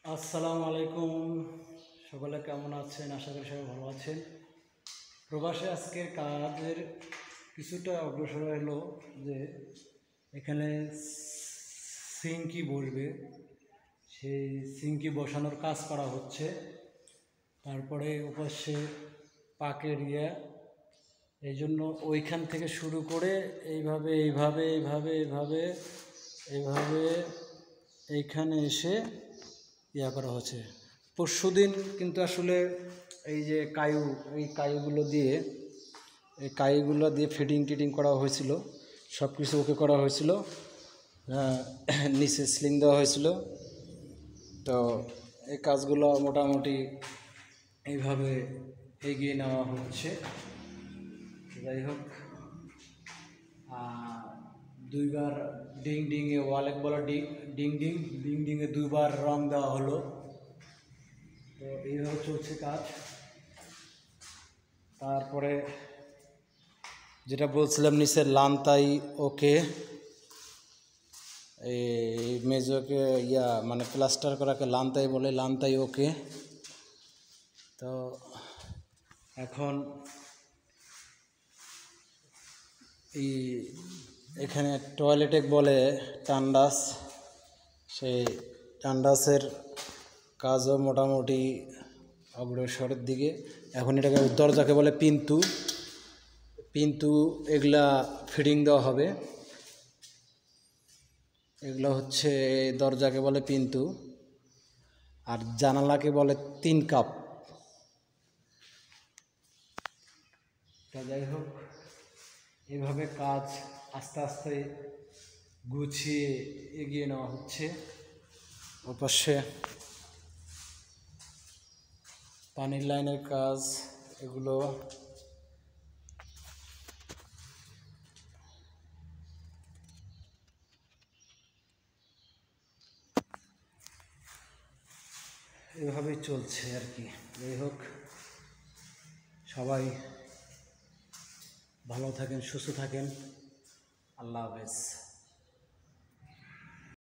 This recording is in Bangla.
আসসালামু আলাইকুম। সকলে কেমন আছেন? আশা করি সবাই ভালো আছেন। প্রবাসে আজকের কাজের কিছুটা অগ্রসর হলো যে এখানে সিঙ্কি বসবে, সেই সিঙ্কি বসানোর কাজ করা হচ্ছে। তারপরে ওপাশে পাকের এই জন্য ওইখান থেকে শুরু করে এইভাবে এইভাবে এইভাবে এইভাবে এইভাবে এইখানে এসে করা হচ্ছে। পরশুদিন কিন্তু আসলে এই যে এই কাইগুলো দিয়ে ফিটিং করা হয়েছিল, সব কিছু ওকে করা হয়েছিল, নিচে স্লিং দেওয়া হয়েছিল। তো এই কাজগুলো মোটামুটি এইভাবে এগিয়ে নেওয়া হচ্ছে। যাই হোক, দুইবার ডিংয়ে ওয়ালে বলা ডিংয়ে দুইবার রং দেওয়া হলো। তো এইভাবে চলছে কাজ। তারপরে যেটা বলছিলাম, নিচের লানতাই ওকে, এই মেজোকে মানে প্লাস্টার করাকে লানতাই বলে, লানতাই ওকে। তো এখন এখানে টয়লেটে বলে টান্ডাস, সেই টান্ডাসের কাজও মোটামুটি অগ্রসরের দিকে। এখন এটাকে দরজাকে বলে পিন্তু এগুলা ফিটিং দেওয়া হবে। এগুলো হচ্ছে দরজাকে বলে পিন্তু, আর জানালাকে বলে 3 কাপ। যাই হোক, এভাবে কাজ আস্তে আস্তে গুছিয়ে এগিয়ে নেওয়া হচ্ছে। ওপাশে পানির লাইনের কাজ, এগুলো এভাবেই চলছে আর কি। যাই হোক, সবাই ভালো থাকেন, সুস্থ থাকেন। আল্লাহ হাফেজ।